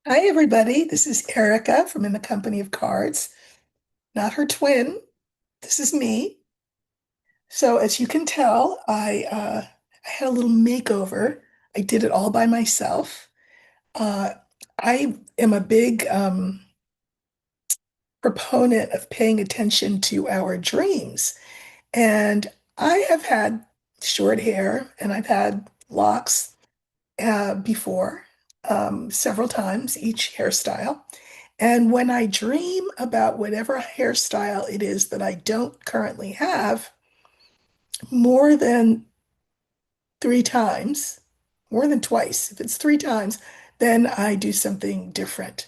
Hi, everybody. This is Erica from In the Company of Cards. Not her twin. This is me. So, as you can tell, I had a little makeover. I did it all by myself. Uh, I am a big proponent of paying attention to our dreams. And I have had short hair and I've had locks before, several times, each hairstyle. And when I dream about whatever hairstyle it is that I don't currently have, more than three times, more than twice, if it's three times, then I do something different.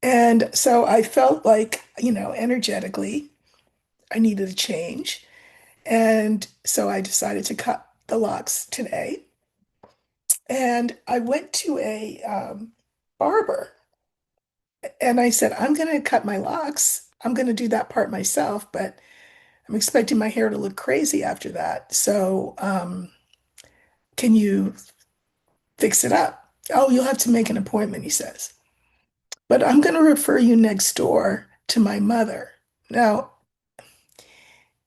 And so I felt like, energetically, I needed a change. And so I decided to cut the locks today. And I went to a barber and I said, I'm going to cut my locks. I'm going to do that part myself, but I'm expecting my hair to look crazy after that. So, can you fix it up? Oh, you'll have to make an appointment, he says. But I'm going to refer you next door to my mother. Now,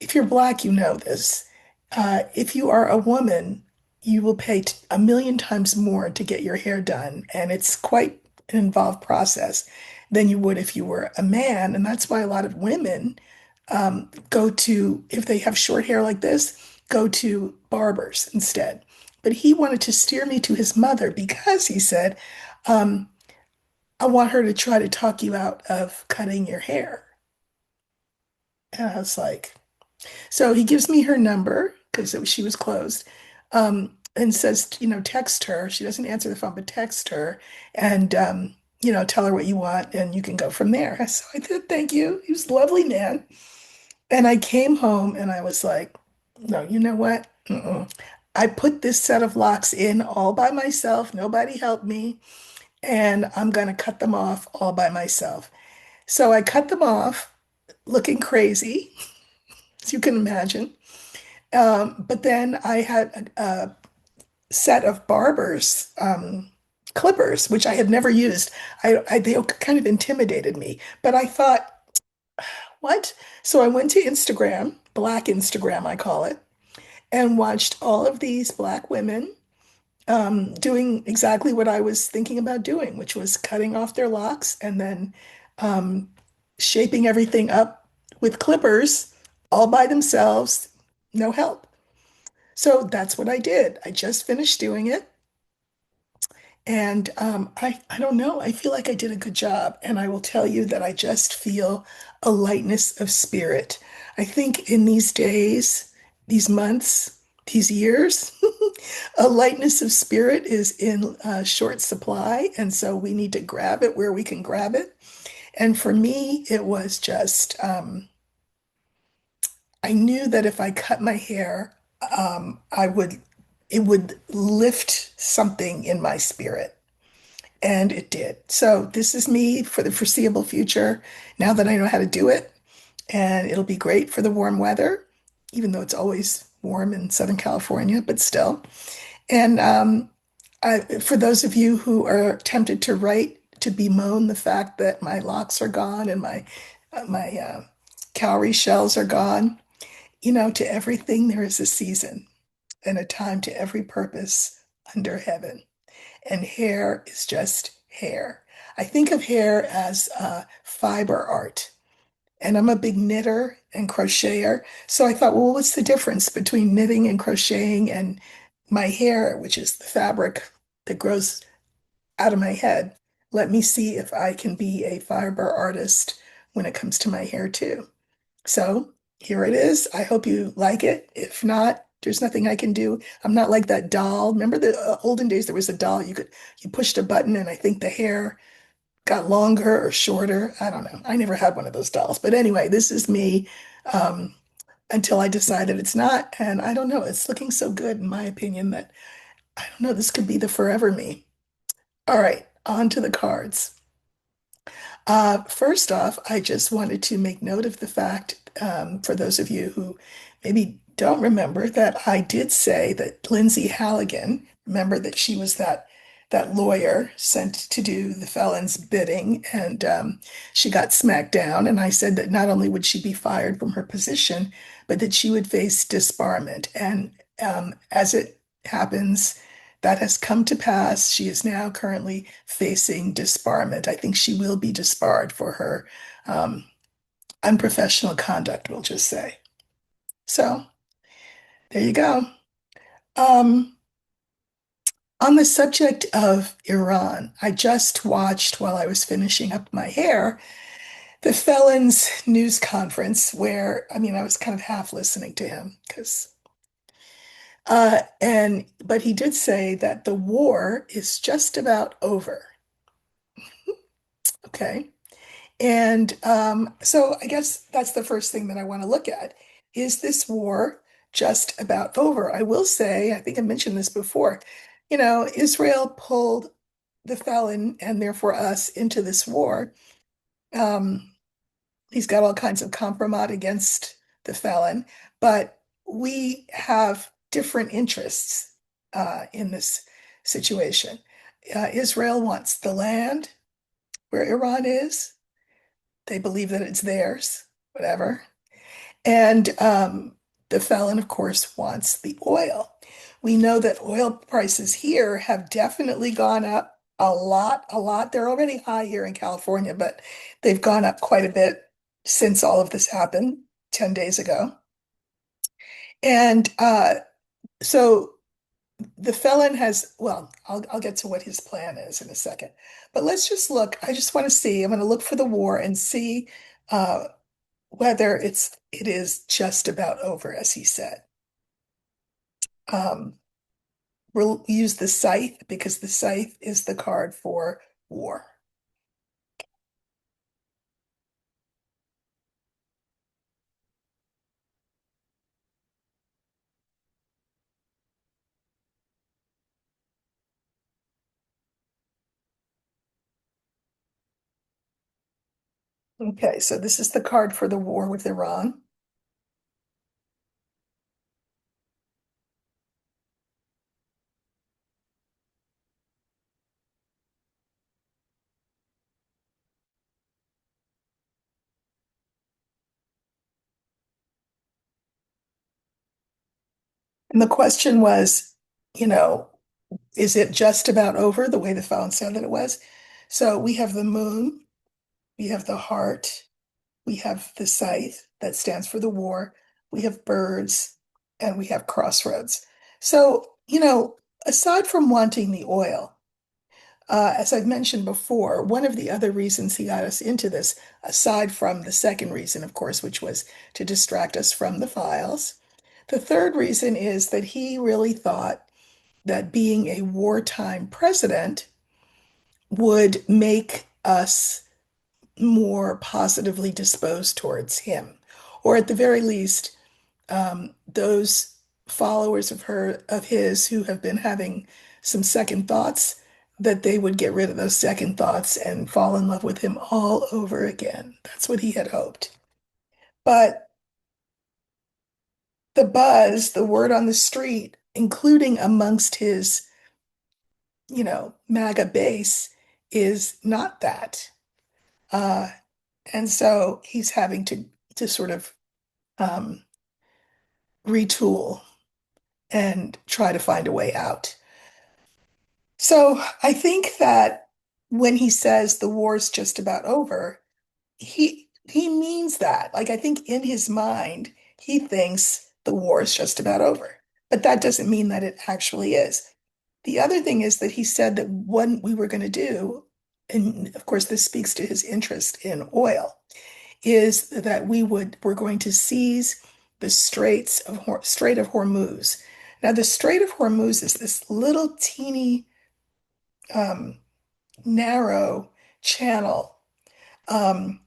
if you're black, you know this. If you are a woman, you will pay a million times more to get your hair done, and it's quite an involved process than you would if you were a man. And that's why a lot of women go to, if they have short hair like this, go to barbers instead. But he wanted to steer me to his mother because he said, um, I want her to try to talk you out of cutting your hair. And I was like, so he gives me her number because she was closed, and says, text her. She doesn't answer the phone, but text her and, tell her what you want and you can go from there. So I did, thank you. He was a lovely man. And I came home and I was like, no, you know what? I put this set of locks in all by myself. Nobody helped me. And I'm going to cut them off all by myself. So I cut them off looking crazy, as you can imagine. But then I had a set of barbers clippers, which I had never used. They kind of intimidated me, but I thought, what? So I went to Instagram, Black Instagram, I call it, and watched all of these Black women doing exactly what I was thinking about doing, which was cutting off their locks and then um, shaping everything up with clippers all by themselves, no help. So that's what I did. I just finished doing it. And I don't know. I feel like I did a good job. And I will tell you that I just feel a lightness of spirit. I think in these days, these months, these years, a lightness of spirit is in short supply. And so we need to grab it where we can grab it. And for me, it was just, I knew that if I cut my hair, it would lift something in my spirit. And it did. So this is me for the foreseeable future, now that I know how to do it. And it'll be great for the warm weather, even though it's always warm in Southern California, but still. And for those of you who are tempted to write to bemoan the fact that my locks are gone and my cowrie shells are gone, to everything there is a season and a time to every purpose under heaven. And hair is just hair. I think of hair as fiber art. And I'm a big knitter and crocheter. So I thought, well, what's the difference between knitting and crocheting and my hair, which is the fabric that grows out of my head? Let me see if I can be a fiber artist when it comes to my hair too. So here it is. I hope you like it. If not, there's nothing I can do. I'm not like that doll. Remember the olden days, there was a doll you pushed a button and I think the hair got longer or shorter. I don't know. I never had one of those dolls. But anyway, this is me um, until I decided it's not. And I don't know. It's looking so good, in my opinion, that I don't know. This could be the forever me. All right, on to the cards. First off, I just wanted to make note of the fact, for those of you who maybe don't remember, that I did say that Lindsay Halligan, remember that she was that that lawyer sent to do the felon's bidding, and she got smacked down. And I said that not only would she be fired from her position, but that she would face disbarment. And as it happens, that has come to pass. She is now currently facing disbarment. I think she will be disbarred for her um, unprofessional conduct, we'll just say. So there you go. Um, on the subject of Iran, I just watched while I was finishing up my hair the Felon's news conference where, I mean, I was kind of half listening to him because, but he did say that the war is just about over. Okay. And so I guess that's the first thing that I want to look at. Is this war just about over? I will say, I think I mentioned this before, Israel pulled the Felon and therefore us into this war. Um, he's got all kinds of compromise against the Felon, but we have different interests in this situation. Israel wants the land where Iran is. They believe that it's theirs, whatever. And the Felon, of course, wants the oil. We know that oil prices here have definitely gone up a lot, a lot. They're already high here in California, but they've gone up quite a bit since all of this happened 10 days ago. And so the Felon has, well, I'll get to what his plan is in a second. But let's just look. I just want to see, I'm going to look for the war and see uh, whether it is just about over, as he said. Um, we'll use the scythe because the scythe is the card for war. Okay, so this is the card for the war with Iran. And the question was, you know, is it just about over the way the phone said that it was? So we have the moon, we have the heart, we have the scythe that stands for the war, we have birds, and we have crossroads. So, aside from wanting the oil, as I've mentioned before, one of the other reasons he got us into this, aside from the second reason, of course, which was to distract us from the files, the third reason is that he really thought that being a wartime president would make us more positively disposed towards him, or at the very least, those followers of his who have been having some second thoughts, that they would get rid of those second thoughts and fall in love with him all over again. That's what he had hoped. But the buzz, the word on the street, including amongst his, MAGA base, is not that. Uh, and so he's having to sort of um, retool and try to find a way out. So I think that when he says the war's just about over, he means that. Like I think in his mind, he thinks the war is just about over. But that doesn't mean that it actually is. The other thing is that he said that what we were going to do, and of course this speaks to his interest in oil, is that we're going to seize the Strait of Hormuz. Now the Strait of Hormuz is this little teeny um, narrow channel. Um,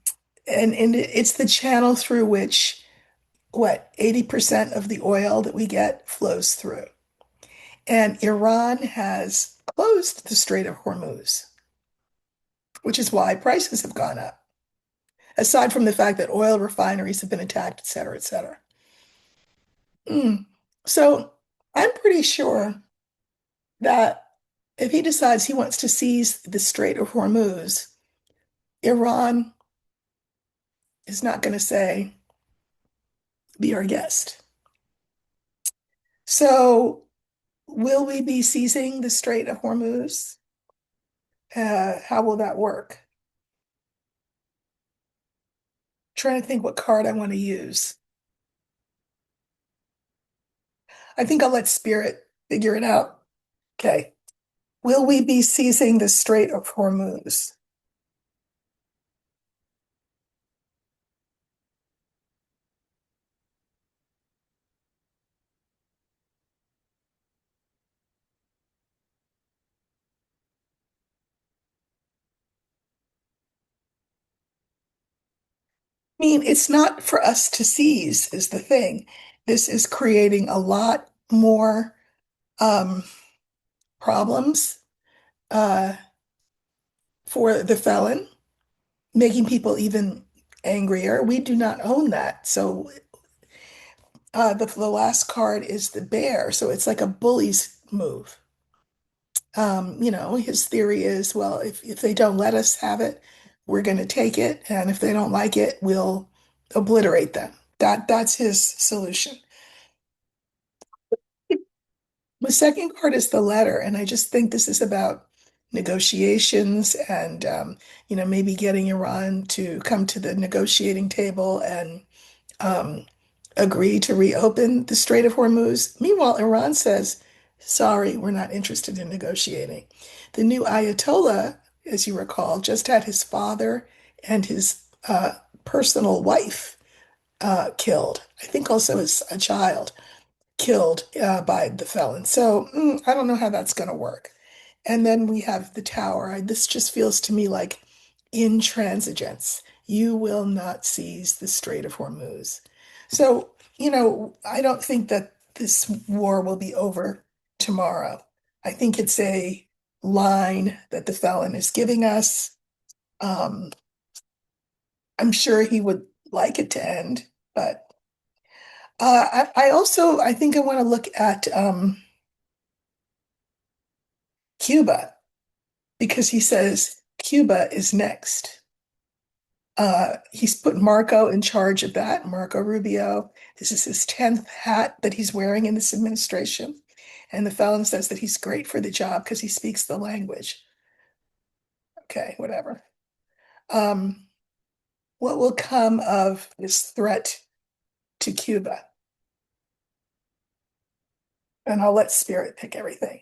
and it's the channel through which, 80% of the oil that we get flows through. And Iran has closed the Strait of Hormuz, which is why prices have gone up, aside from the fact that oil refineries have been attacked, et cetera, et cetera. Mm. So I'm pretty sure that if he decides he wants to seize the Strait of Hormuz, Iran is not going to say, be our guest. So, will we be seizing the Strait of Hormuz? How will that work? Trying to think what card I want to use. I think I'll let Spirit figure it out. Okay. Will we be seizing the Strait of Hormuz? I mean, it's not for us to seize, is the thing. This is creating a lot more um, problems uh, for the felon, making people even angrier. We do not own that. So the last card is the bear. So it's like a bully's move. His theory is, well, if they don't let us have it, we're going to take it, and if they don't like it, we'll obliterate them. That's his solution. The second card is the letter, and I just think this is about negotiations and maybe getting Iran to come to the negotiating table and um, agree to reopen the Strait of Hormuz. Meanwhile, Iran says, sorry, we're not interested in negotiating. The new Ayatollah, as you recall, just had his father and his personal wife killed. I think also a child killed by the felon. So I don't know how that's going to work. And then we have the tower. This just feels to me like intransigence. You will not seize the Strait of Hormuz. So, I don't think that this war will be over tomorrow. I think it's a line that the felon is giving us. Um, I'm sure he would like it to end, but I think I want to look at Cuba because he says Cuba is next. He's put Marco in charge of that, Marco Rubio. This is his 10th hat that he's wearing in this administration. And the felon says that he's great for the job because he speaks the language. Okay, whatever. Um, what will come of this threat to Cuba? And I'll let Spirit pick everything.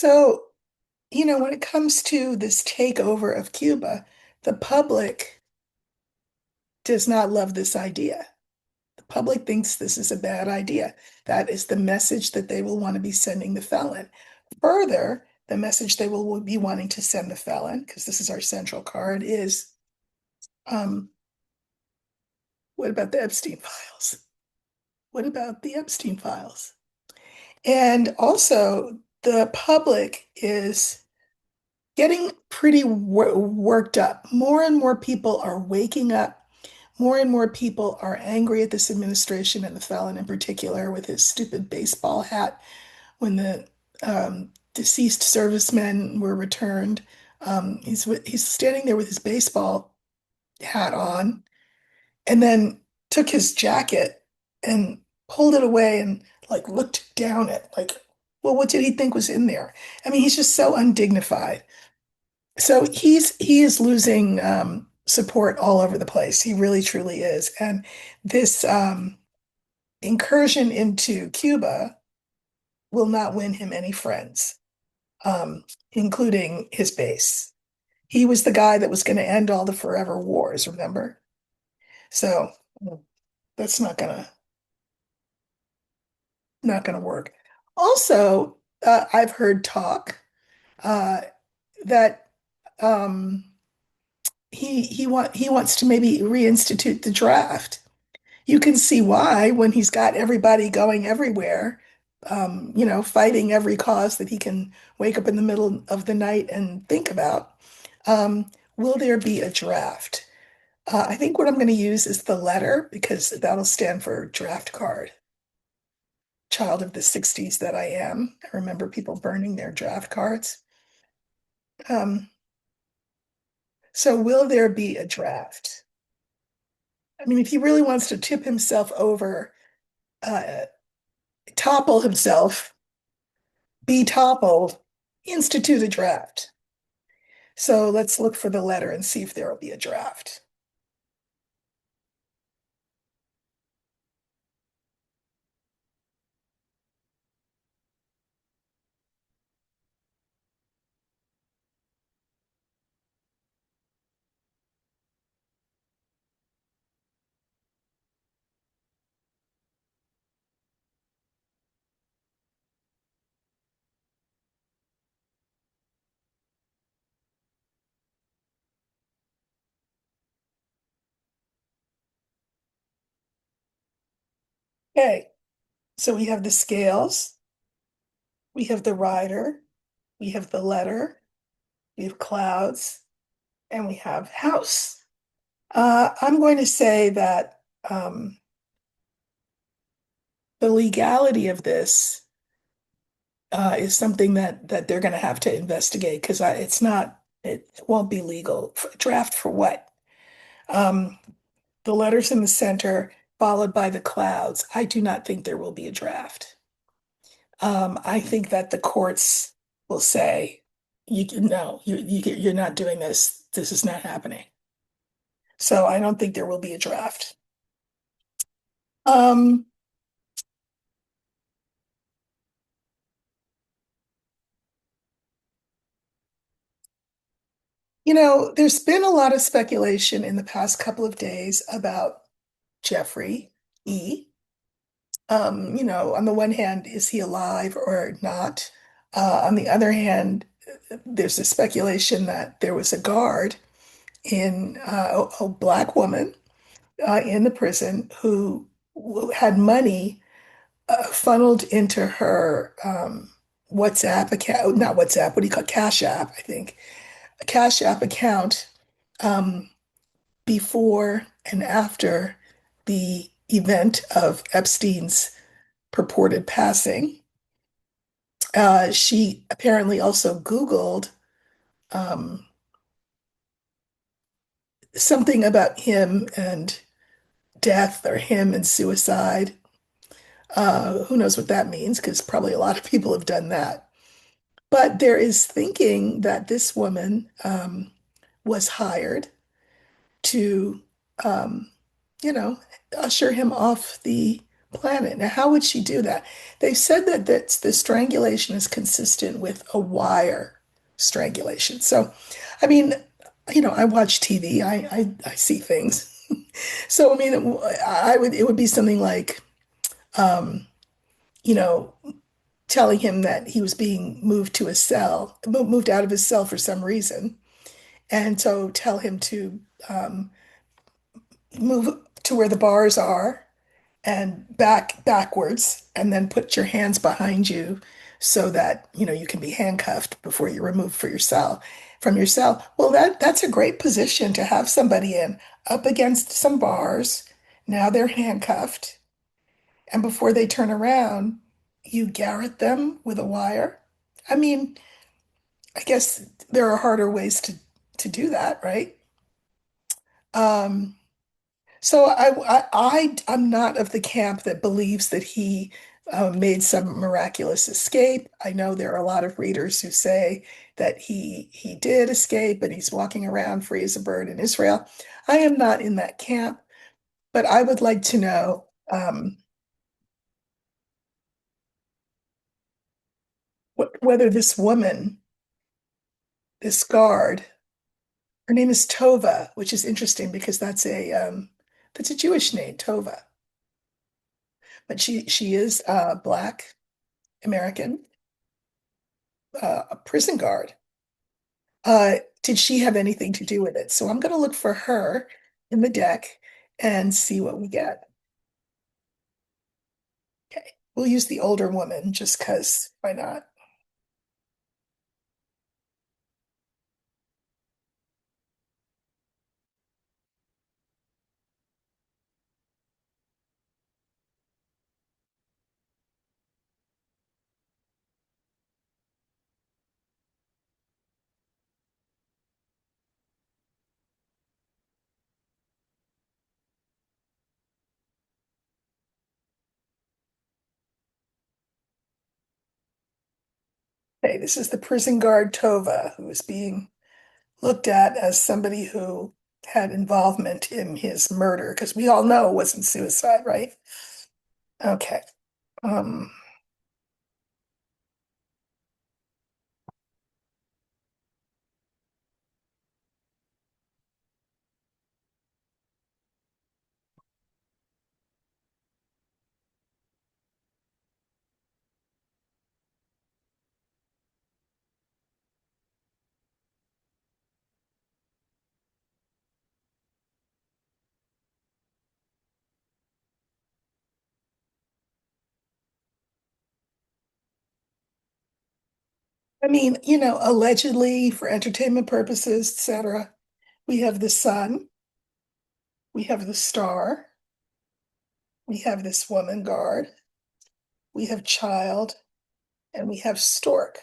So, when it comes to this takeover of Cuba, the public does not love this idea. The public thinks this is a bad idea. That is the message that they will want to be sending the felon. Further, the message they will be wanting to send the felon, because this is our central card, is um, what about the Epstein files? What about the Epstein files? And also, the public is getting pretty worked up. More and more people are waking up. More and more people are angry at this administration and the felon in particular with his stupid baseball hat when the deceased servicemen were returned. He's standing there with his baseball hat on, and then took his jacket and pulled it away and like looked down at like, well, what did he think was in there? I mean, he's just so undignified. So he is losing support all over the place. He really truly is. And this incursion into Cuba will not win him any friends, including his base. He was the guy that was going to end all the forever wars, remember? So that's not gonna work. Also, I've heard talk that um, he wants to maybe reinstitute the draft. You can see why when he's got everybody going everywhere, fighting every cause that he can wake up in the middle of the night and think about. Will there be a draft? I think what I'm going to use is the letter because that'll stand for draft card. Child of the 60s that I am. I remember people burning their draft cards. Um, so will there be a draft? I mean, if he really wants to tip himself over, uh, topple himself, be toppled, institute a draft. So let's look for the letter and see if there will be a draft. Okay, so we have the scales, we have the rider, we have the letter, we have clouds, and we have house. I'm going to say that the legality of this is something that they're going to have to investigate because it won't be legal. Draft for what? Um, the letters in the center, followed by the clouds. I do not think there will be a draft. I think that the courts will say, no, you're not doing this. This is not happening. So I don't think there will be a draft. Um, there's been a lot of speculation in the past couple of days about Jeffrey E. On the one hand, is he alive or not? On the other hand, there's a speculation that there was a guard a black woman in the prison who had money funneled into her WhatsApp account, not WhatsApp, what do you call it? Cash App, I think, a Cash App account um, before and after the event of Epstein's purported passing. She apparently also Googled um, something about him and death or him and suicide. Who knows what that means? Because probably a lot of people have done that. But there is thinking that this woman was hired to, um, you know, usher him off the planet. Now, how would she do that? They said that the strangulation is consistent with a wire strangulation. So, I mean, I watch TV. I see things. So, I mean, it would be something like, um, you know, telling him that he was being moved to a cell, moved out of his cell for some reason. And so tell him to move to where the bars are and backwards, and then put your hands behind you so that you can be handcuffed before you're removed from your cell. Well, that's a great position to have somebody in, up against some bars. Now they're handcuffed, and before they turn around, you garrote them with a wire. I mean, I guess there are harder ways to do that, right? Um, So I'm not of the camp that believes that he made some miraculous escape. I know there are a lot of readers who say that he did escape and he's walking around free as a bird in Israel. I am not in that camp, but I would like to know whether this woman, this guard, her name is Tova, which is interesting because that's a Jewish name, Tova, but she is Black American, a prison guard. did she have anything to do with it? So I'm going to look for her in the deck and see what we get. Okay. We'll use the older woman just because why not? Okay, this is the prison guard Tova, who is being looked at as somebody who had involvement in his murder, because we all know it wasn't suicide, right? Okay. Um, I mean, allegedly for entertainment purposes, etc. We have the sun, we have the star, we have this woman guard, we have child, and we have stork.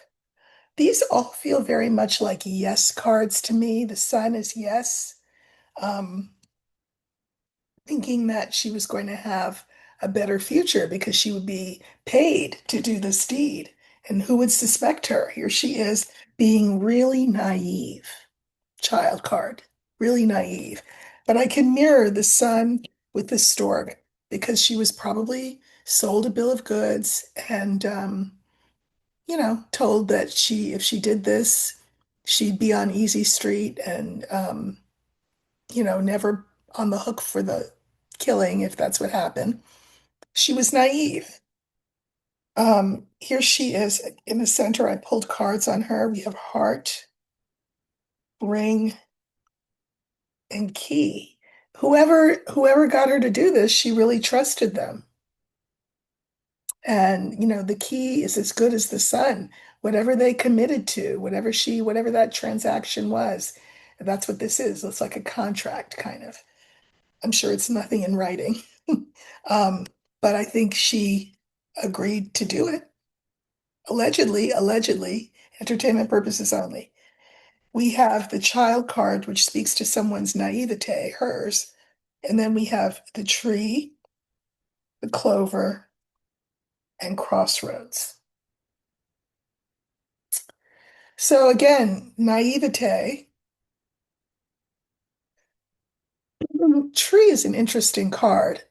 These all feel very much like yes cards to me. The sun is yes. Um, Thinking that she was going to have a better future because she would be paid to do this deed. And who would suspect her? Here she is being really naive. Child card, really naive. But I can mirror the son with the stork because she was probably sold a bill of goods and, told that if she did this, she'd be on easy street and, never on the hook for the killing if that's what happened. She was naive. Here she is in the center. I pulled cards on her. We have heart, ring, and key. Whoever got her to do this, she really trusted them. And the key is as good as the sun. Whatever they committed to, whatever that transaction was, that's what this is. It's like a contract, kind of. I'm sure it's nothing in writing. Um, but I think she agreed to do it. Allegedly, entertainment purposes only. We have the child card, which speaks to someone's naivete, hers. And then we have the tree, the clover, and crossroads. So again, naivete. Tree is an interesting card.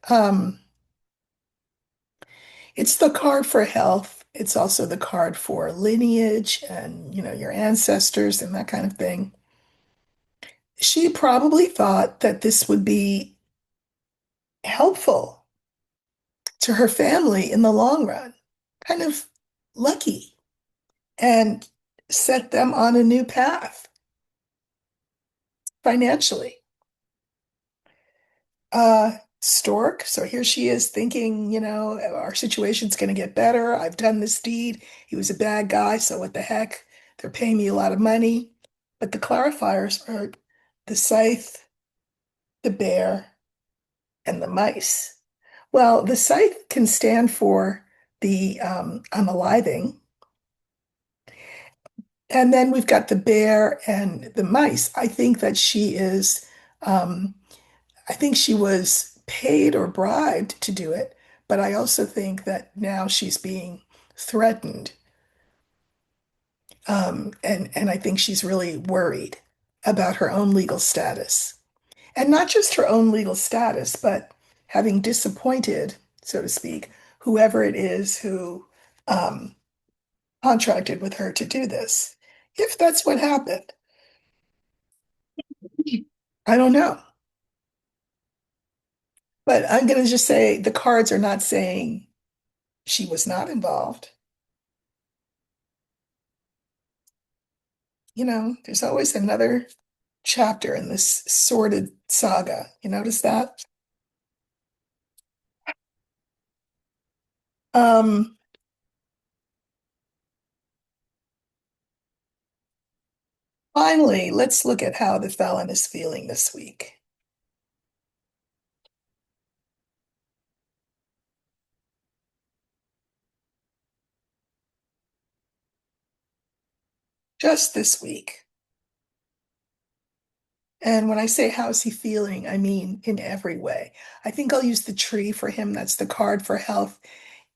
It's the card for health. It's also the card for lineage and, your ancestors and that kind of thing. She probably thought that this would be helpful to her family in the long run, kind of lucky, and set them on a new path financially. Stork. So here she is thinking, our situation's going to get better. I've done this deed. He was a bad guy, so what the heck? They're paying me a lot of money. But the clarifiers are the scythe, the bear, and the mice. Well, the scythe can stand for the unaliving. And then we've got the bear and the mice. Um, I think she was paid or bribed to do it, but I also think that now she's being threatened. And I think she's really worried about her own legal status. And not just her own legal status, but having disappointed, so to speak, whoever it is who um, contracted with her to do this. If that's what happened, I don't know. But I'm going to just say the cards are not saying she was not involved. there's always another chapter in this sordid saga. You notice that? Um, Finally, let's look at how the felon is feeling this week. Just this week. And when I say how's he feeling, I mean in every way. I think I'll use the tree for him. That's the card for health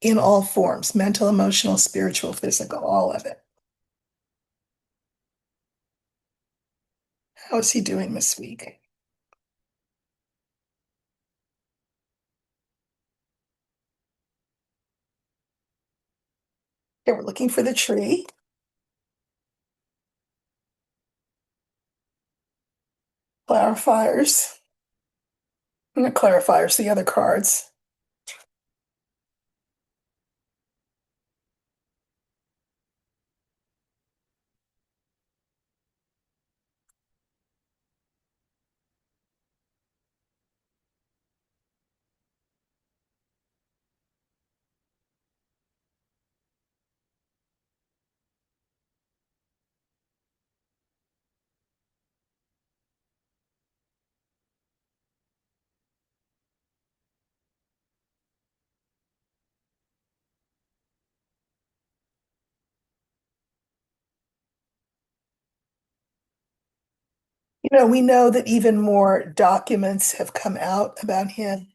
in all forms, mental, emotional, spiritual, physical, all of it. How is he doing this week? Okay, we're looking for the tree, clarifiers, not clarifiers, the other cards. We know that even more documents have come out about him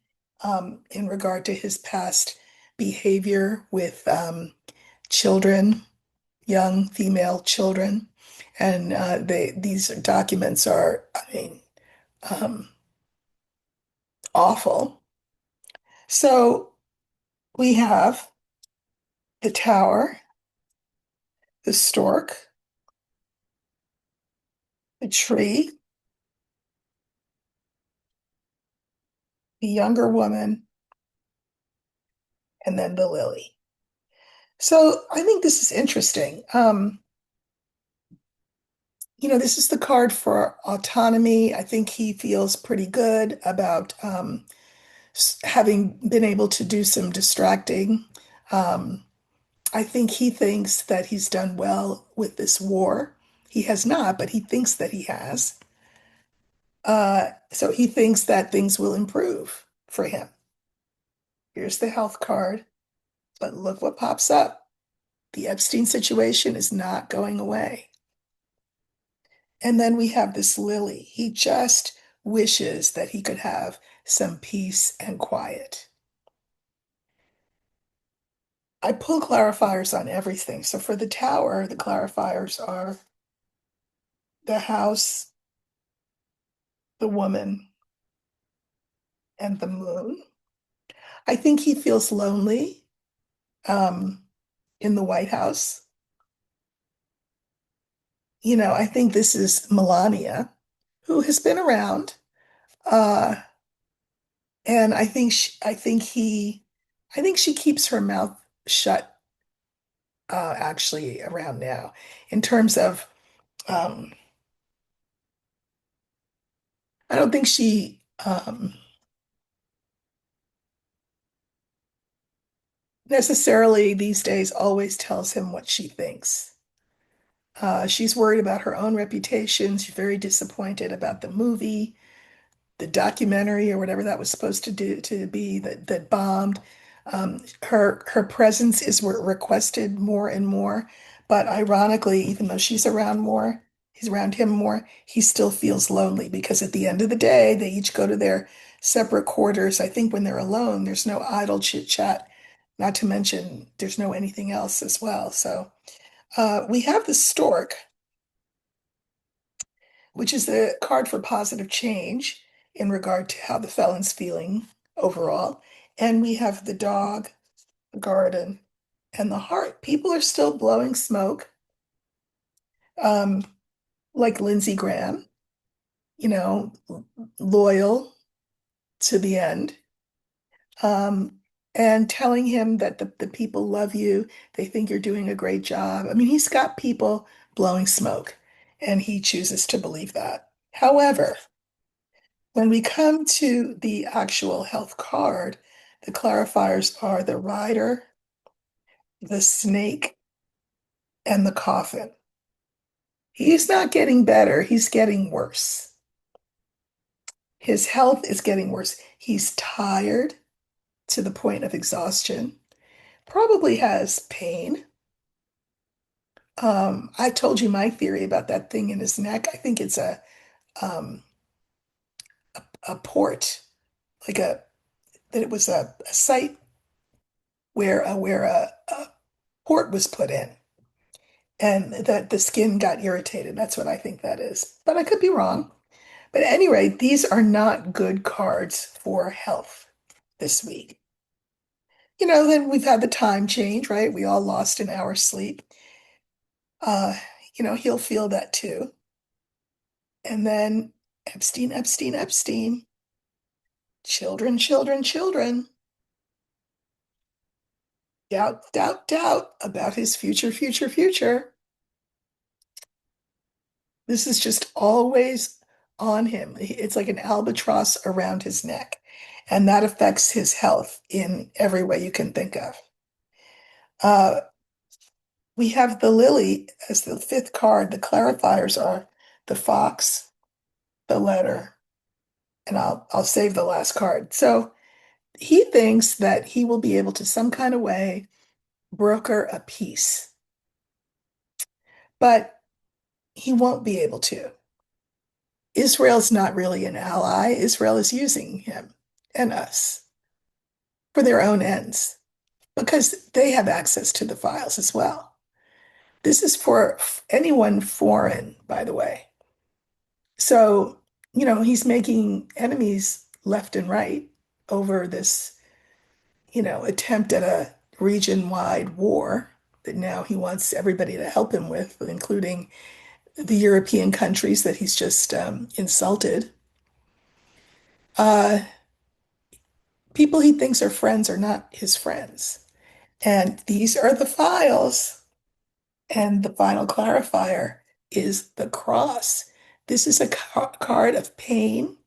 in regard to his past behavior with children, young female children. And these documents are, I mean, um, awful. So we have the tower, the stork, the tree, the younger woman, and then the lily. So I think this is interesting. This is the card for autonomy. I think he feels pretty good about having been able to do some distracting. Um, I think he thinks that he's done well with this war. He has not, but he thinks that he has. So he thinks that things will improve for him. Here's the health card, but look what pops up. The Epstein situation is not going away. And then we have this lily. He just wishes that he could have some peace and quiet. I pull clarifiers on everything. So for the tower, the clarifiers are the house, the woman, and the moon. I think he feels lonely um, in the White House. I think this is Melania, who has been around. Uh, and I think she keeps her mouth shut actually around now in terms of um, I don't think she necessarily these days always tells him what she thinks. She's worried about her own reputation. She's very disappointed about the movie, the documentary, or whatever that was supposed to be that bombed. Her presence is requested more and more, but ironically, even though he's around him more, he still feels lonely because at the end of the day, they each go to their separate quarters. I think when they're alone, there's no idle chit chat, not to mention there's no anything else as well. So we have the stork, which is the card for positive change in regard to how the felon's feeling overall. And we have the dog, the garden, and the heart. People are still blowing smoke, um, like Lindsey Graham, you know, loyal to the end, um, and telling him that the people love you, they think you're doing a great job. I mean, he's got people blowing smoke. and he chooses to believe that. However, when we come to the actual health card, the clarifiers are the rider, the snake, and the coffin. He's not getting better, he's getting worse. His health is getting worse. He's tired to the point of exhaustion, probably has pain. I told you my theory about that thing in his neck. I think it's um, a port, like that it was a site where a port was put in, and that the skin got irritated. That's what I think that is, but I could be wrong. But at any rate, these are not good cards for health this week. Then we've had the time change, right? We all lost an hour's sleep. Uh, he'll feel that too. And then Epstein, Epstein, Epstein, children, children, children, doubt, doubt, doubt about his future, future, future. This is just always on him. It's like an albatross around his neck. And that affects his health in every way you can think of. Uh, we have the lily as the fifth card. The clarifiers are the fox, the letter, and I'll save the last card. So he thinks that he will be able to some kind of way broker a peace, but he won't be able to. Israel's not really an ally. Israel is using him and us for their own ends because they have access to the files as well. This is for anyone foreign, by the way. So, he's making enemies left and right over this, attempt at a region-wide war that now he wants everybody to help him with, including the European countries that he's just insulted. Uh, People he thinks are friends are not his friends. And these are the files. And the final clarifier is the cross. This is a card of pain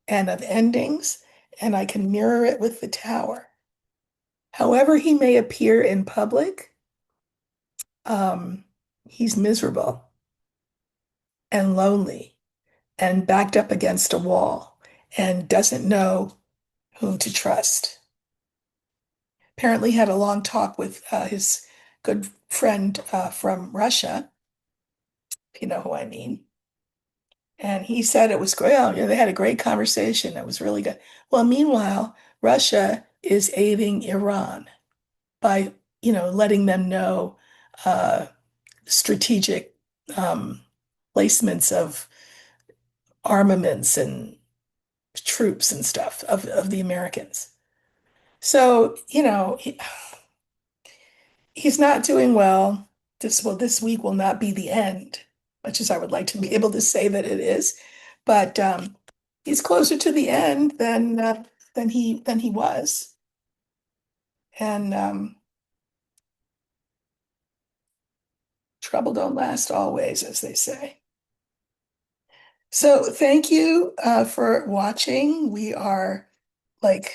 and of endings, and I can mirror it with the tower. However, he may appear in public, um, he's miserable and lonely and backed up against a wall and doesn't know whom to trust. Apparently had a long talk with his good friend from Russia, if you know who I mean. And he said it was great. Oh, they had a great conversation. It was really good. Well, meanwhile, Russia is aiding Iran by, letting them know uh, strategic um, placements of armaments and troops and stuff of the Americans. So, he's not doing well. This week will not be the end, much as I would like to be able to say that it is. But he's closer to the end than he was. And trouble don't last always, as they say. So thank you for watching. We are like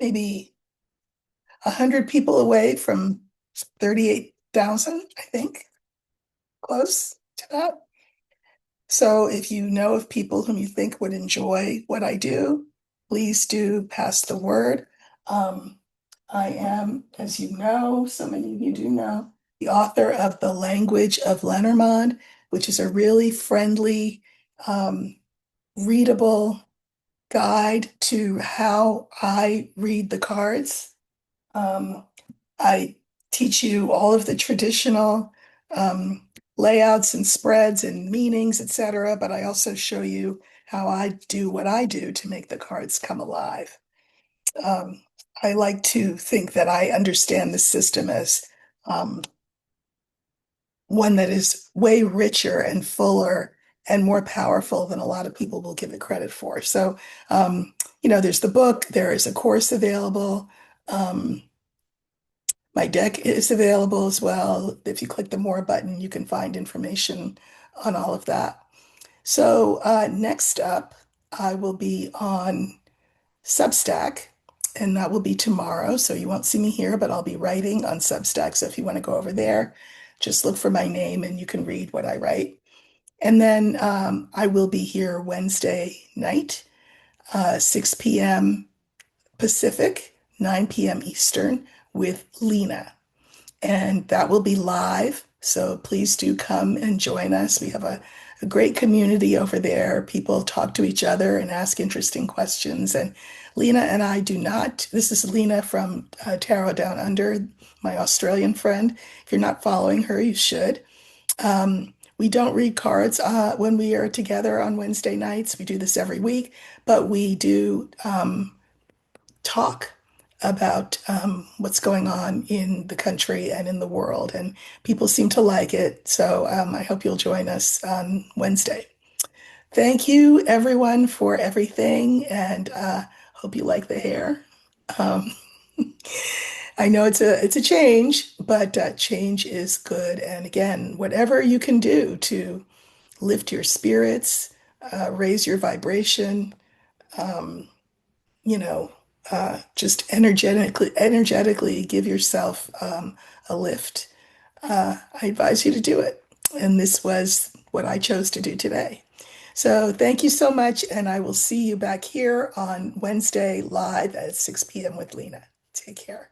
maybe 100 people away from 38,000, I think, close to that. So if you know of people whom you think would enjoy what I do, please do pass the word. Um, I am, as you know, so many of you do know, the author of The Language of Lenormand, which is a really friendly, um, readable guide to how I read the cards. Um, I teach you all of the traditional um, layouts and spreads and meanings, etc. But I also show you how I do what I do to make the cards come alive. Um, I like to think that I understand the system as um, one that is way richer and fuller and more powerful than a lot of people will give it credit for. So, there's the book, there is a course available. Um, My deck is available as well. If you click the More button, you can find information on all of that. So next up, I will be on Substack, and that will be tomorrow. So you won't see me here, but I'll be writing on Substack. So if you want to go over there, just look for my name and you can read what I write. And then I will be here Wednesday night, 6 p.m. Pacific, 9 p.m. Eastern with Lena. And that will be live. So please do come and join us. We have a great community over there. People talk to each other and ask interesting questions. And Lena and I do not, this is Lena from Tarot Down Under, my Australian friend. If you're not following her, you should. We don't read cards when we are together on Wednesday nights. We do this every week, but we do talk about what's going on in the country and in the world, and people seem to like it. So I hope you'll join us on Wednesday. Thank you, everyone, for everything, and hope you like the hair. Um, I know it's a change, but change is good. And again, whatever you can do to lift your spirits, raise your vibration, um, you know, just energetically give yourself a lift. I advise you to do it. And this was what I chose to do today. So thank you so much, and I will see you back here on Wednesday live at 6 p.m. with Lena. Take care.